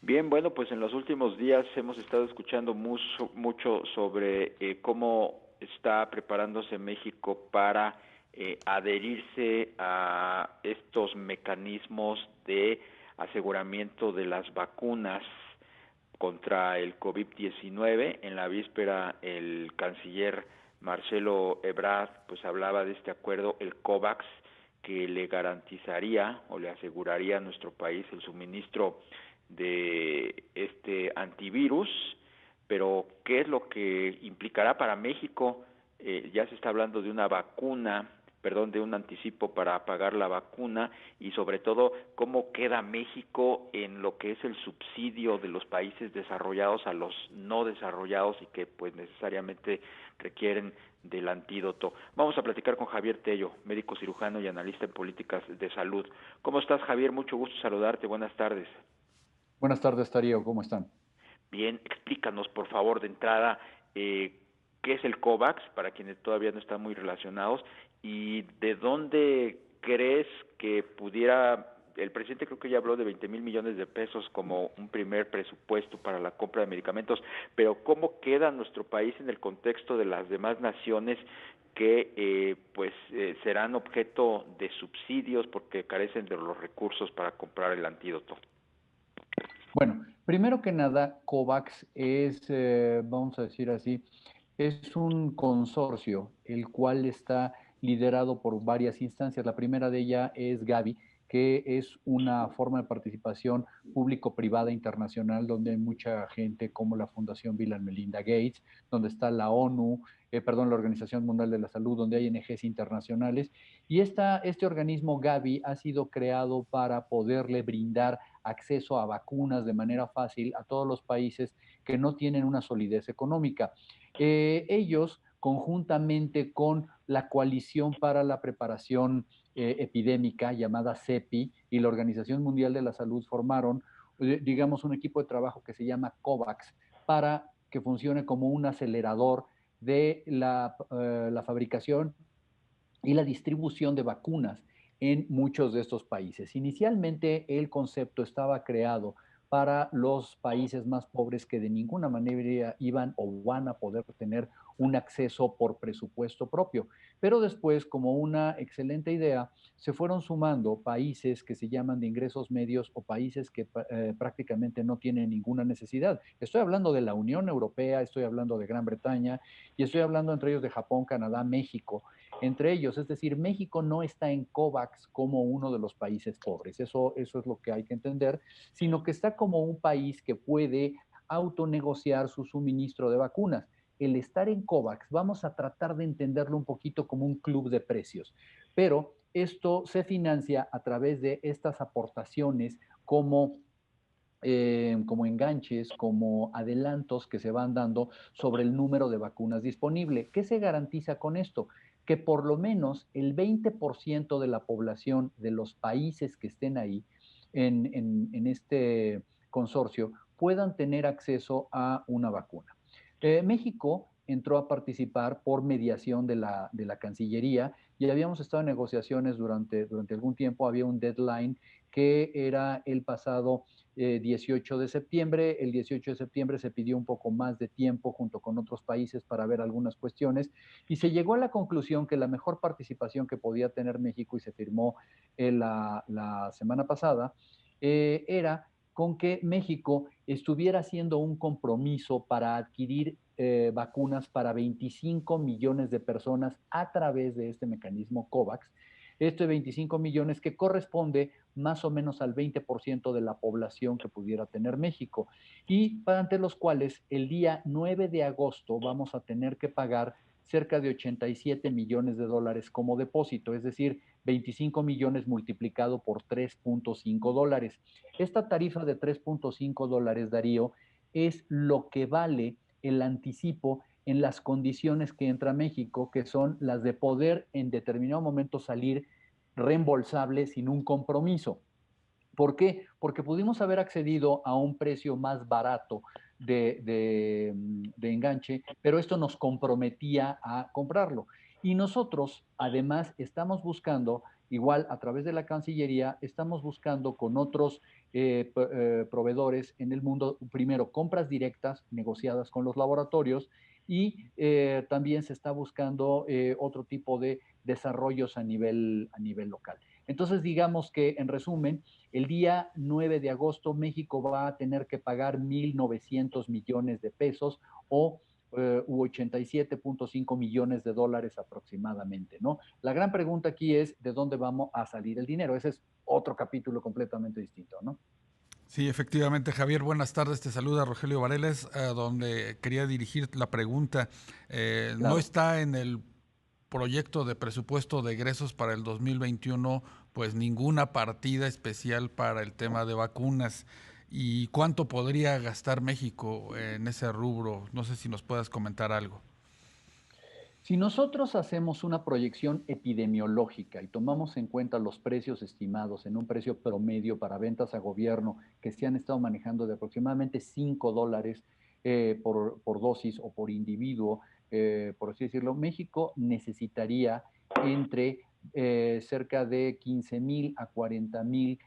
Bien, bueno, pues en los últimos días hemos estado escuchando mucho sobre cómo está preparándose México para adherirse a estos mecanismos de aseguramiento de las vacunas contra el COVID-19. En la víspera, el canciller Marcelo Ebrard pues hablaba de este acuerdo, el COVAX, que le garantizaría o le aseguraría a nuestro país el suministro de este antivirus. Pero ¿qué es lo que implicará para México? Ya se está hablando de una vacuna, perdón, de un anticipo para pagar la vacuna, y sobre todo cómo queda México en lo que es el subsidio de los países desarrollados a los no desarrollados y que pues necesariamente requieren del antídoto. Vamos a platicar con Javier Tello, médico cirujano y analista en políticas de salud. ¿Cómo estás, Javier? Mucho gusto saludarte. Buenas tardes. Buenas tardes, Darío, ¿cómo están? Bien, explícanos por favor de entrada qué es el COVAX para quienes todavía no están muy relacionados y de dónde crees que pudiera, el presidente creo que ya habló de 20,000 millones de pesos como un primer presupuesto para la compra de medicamentos, pero ¿cómo queda nuestro país en el contexto de las demás naciones que serán objeto de subsidios porque carecen de los recursos para comprar el antídoto? Bueno, primero que nada, COVAX es, vamos a decir así, es un consorcio el cual está liderado por varias instancias. La primera de ellas es Gavi, que es una forma de participación público-privada internacional donde hay mucha gente como la Fundación Bill and Melinda Gates, donde está la ONU, perdón, la Organización Mundial de la Salud, donde hay ONGs internacionales. Y este organismo Gavi ha sido creado para poderle brindar acceso a vacunas de manera fácil a todos los países que no tienen una solidez económica. Ellos, conjuntamente con la Coalición para la Preparación Epidémica, llamada CEPI, y la Organización Mundial de la Salud, formaron, digamos, un equipo de trabajo que se llama COVAX, para que funcione como un acelerador de la fabricación y la distribución de vacunas en muchos de estos países. Inicialmente el concepto estaba creado para los países más pobres que de ninguna manera iban o van a poder tener un acceso por presupuesto propio. Pero después, como una excelente idea, se fueron sumando países que se llaman de ingresos medios o países que prácticamente no tienen ninguna necesidad. Estoy hablando de la Unión Europea, estoy hablando de Gran Bretaña y estoy hablando entre ellos de Japón, Canadá, México, entre ellos. Es decir, México no está en COVAX como uno de los países pobres, eso es lo que hay que entender, sino que está como un país que puede autonegociar su suministro de vacunas. El estar en COVAX, vamos a tratar de entenderlo un poquito como un club de precios, pero esto se financia a través de estas aportaciones como enganches, como adelantos que se van dando sobre el número de vacunas disponible. ¿Qué se garantiza con esto? Que por lo menos el 20% de la población de los países que estén ahí en este consorcio puedan tener acceso a una vacuna. México entró a participar por mediación de la Cancillería y habíamos estado en negociaciones durante algún tiempo. Había un deadline que era el pasado 18 de septiembre. El 18 de septiembre se pidió un poco más de tiempo junto con otros países para ver algunas cuestiones y se llegó a la conclusión que la mejor participación que podía tener México, y se firmó la semana pasada, era con que México estuviera haciendo un compromiso para adquirir vacunas para 25 millones de personas a través de este mecanismo COVAX. Este 25 millones que corresponde más o menos al 20% de la población que pudiera tener México, y ante los cuales el día 9 de agosto vamos a tener que pagar cerca de 87 millones de dólares como depósito, es decir, 25 millones multiplicado por 3.5 dólares. Esta tarifa de 3.5 dólares, Darío, es lo que vale el anticipo en las condiciones que entra México, que son las de poder en determinado momento salir reembolsable sin un compromiso. ¿Por qué? Porque pudimos haber accedido a un precio más barato de enganche, pero esto nos comprometía a comprarlo. Y nosotros, además, estamos buscando Igual, a través de la Cancillería, estamos buscando con otros proveedores en el mundo, primero, compras directas negociadas con los laboratorios y también se está buscando otro tipo de desarrollos a nivel local. Entonces, digamos que, en resumen, el día 9 de agosto México va a tener que pagar 1.900 millones de pesos o 87.5 millones de dólares aproximadamente, ¿no? La gran pregunta aquí es, ¿de dónde vamos a salir el dinero? Ese es otro capítulo completamente distinto, ¿no? Sí, efectivamente, Javier, buenas tardes. Te saluda Rogelio Vareles, donde quería dirigir la pregunta. No Claro. está en el proyecto de presupuesto de egresos para el 2021, pues ninguna partida especial para el tema de vacunas. ¿Y cuánto podría gastar México en ese rubro? No sé si nos puedas comentar algo. Si nosotros hacemos una proyección epidemiológica y tomamos en cuenta los precios estimados en un precio promedio para ventas a gobierno que se han estado manejando de aproximadamente $5 por dosis o por individuo, por así decirlo, México necesitaría entre cerca de 15,000 a 40,000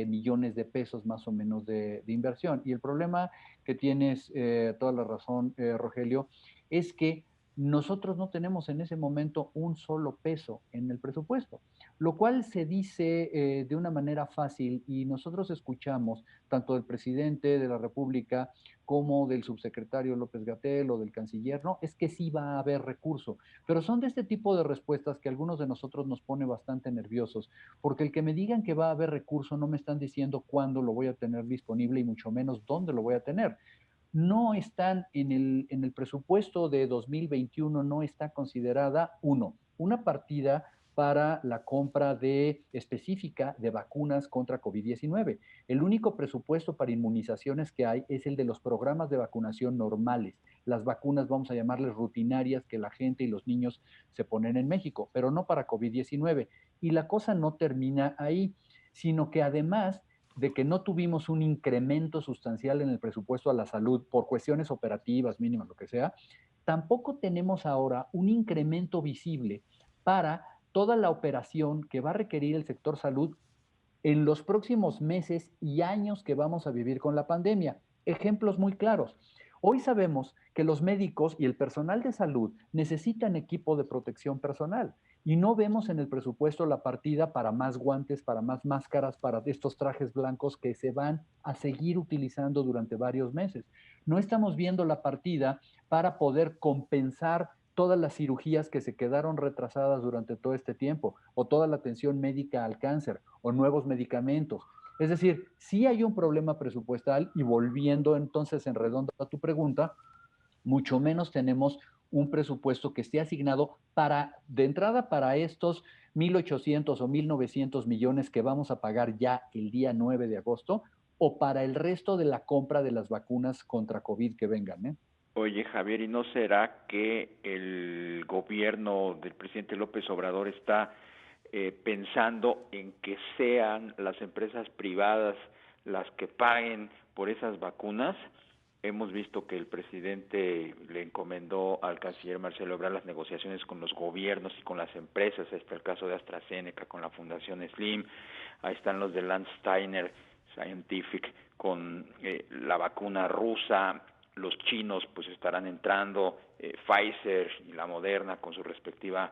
millones de pesos más o menos de inversión. Y el problema que tienes, toda la razón, Rogelio, es que nosotros no tenemos en ese momento un solo peso en el presupuesto, lo cual se dice de una manera fácil y nosotros escuchamos tanto del presidente de la República como del subsecretario López-Gatell o del canciller, no, es que sí va a haber recurso, pero son de este tipo de respuestas que a algunos de nosotros nos pone bastante nerviosos, porque el que me digan que va a haber recurso no me están diciendo cuándo lo voy a tener disponible y mucho menos dónde lo voy a tener. No están en el presupuesto de 2021, no está considerada, una partida para la compra de específica de vacunas contra COVID-19. El único presupuesto para inmunizaciones que hay es el de los programas de vacunación normales, las vacunas, vamos a llamarles rutinarias, que la gente y los niños se ponen en México, pero no para COVID-19. Y la cosa no termina ahí, sino que además de que no tuvimos un incremento sustancial en el presupuesto a la salud por cuestiones operativas mínimas, lo que sea, tampoco tenemos ahora un incremento visible para toda la operación que va a requerir el sector salud en los próximos meses y años que vamos a vivir con la pandemia. Ejemplos muy claros. Hoy sabemos que los médicos y el personal de salud necesitan equipo de protección personal y no vemos en el presupuesto la partida para más guantes, para más máscaras, para estos trajes blancos que se van a seguir utilizando durante varios meses. No estamos viendo la partida para poder compensar todas las cirugías que se quedaron retrasadas durante todo este tiempo, o toda la atención médica al cáncer, o nuevos medicamentos. Es decir, sí hay un problema presupuestal y volviendo entonces en redondo a tu pregunta, mucho menos tenemos un presupuesto que esté asignado para, de entrada, para estos 1.800 o 1.900 millones que vamos a pagar ya el día 9 de agosto, o para el resto de la compra de las vacunas contra COVID que vengan, ¿eh? Oye, Javier, ¿y no será que el gobierno del presidente López Obrador está pensando en que sean las empresas privadas las que paguen por esas vacunas? Hemos visto que el presidente le encomendó al canciller Marcelo Ebrard las negociaciones con los gobiernos y con las empresas. Ahí está el caso de AstraZeneca con la Fundación Slim, ahí están los de Lance Steiner Scientific con la vacuna rusa, los chinos pues estarán entrando, Pfizer y la Moderna con su respectiva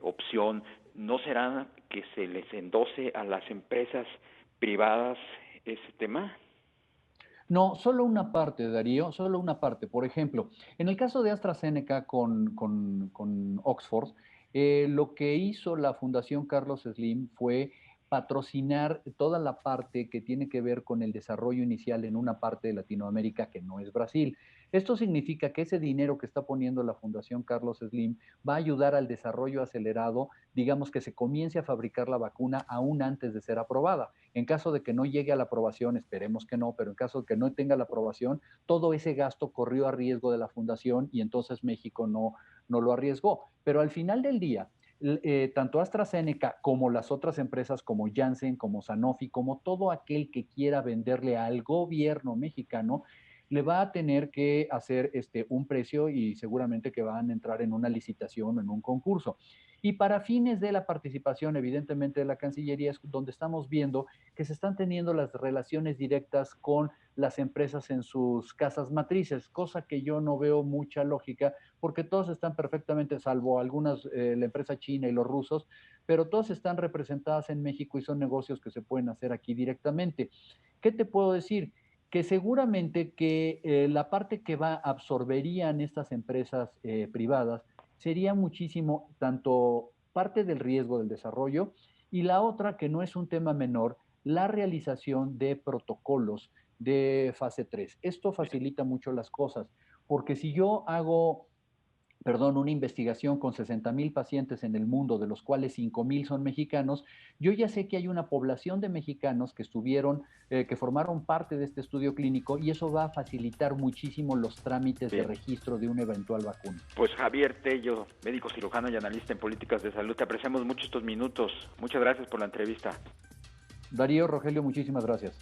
opción. ¿No será que se les endose a las empresas privadas ese tema? No, solo una parte, Darío, solo una parte. Por ejemplo, en el caso de AstraZeneca con Oxford, lo que hizo la Fundación Carlos Slim fue patrocinar toda la parte que tiene que ver con el desarrollo inicial en una parte de Latinoamérica que no es Brasil. Esto significa que ese dinero que está poniendo la Fundación Carlos Slim va a ayudar al desarrollo acelerado, digamos que se comience a fabricar la vacuna aún antes de ser aprobada. En caso de que no llegue a la aprobación, esperemos que no, pero en caso de que no tenga la aprobación, todo ese gasto corrió a riesgo de la fundación y entonces México no lo arriesgó. Pero al final del día, tanto AstraZeneca como las otras empresas como Janssen, como Sanofi, como todo aquel que quiera venderle al gobierno mexicano, le va a tener que hacer un precio y seguramente que van a entrar en una licitación o en un concurso. Y para fines de la participación, evidentemente, de la Cancillería, es donde estamos viendo que se están teniendo las relaciones directas con las empresas en sus casas matrices, cosa que yo no veo mucha lógica, porque todos están perfectamente, salvo algunas, la empresa china y los rusos, pero todas están representadas en México y son negocios que se pueden hacer aquí directamente. ¿Qué te puedo decir? Que seguramente que la parte que absorberían estas empresas privadas sería muchísimo, tanto parte del riesgo del desarrollo y la otra, que no es un tema menor, la realización de protocolos de fase 3. Esto facilita mucho las cosas, porque si yo hago, una investigación con 60,000 pacientes en el mundo, de los cuales 5,000 son mexicanos, yo ya sé que hay una población de mexicanos que estuvieron, que formaron parte de este estudio clínico, y eso va a facilitar muchísimo los trámites de registro de una eventual vacuna. Pues Javier Tello, médico cirujano y analista en políticas de salud, te apreciamos mucho estos minutos. Muchas gracias por la entrevista. Darío, Rogelio, muchísimas gracias.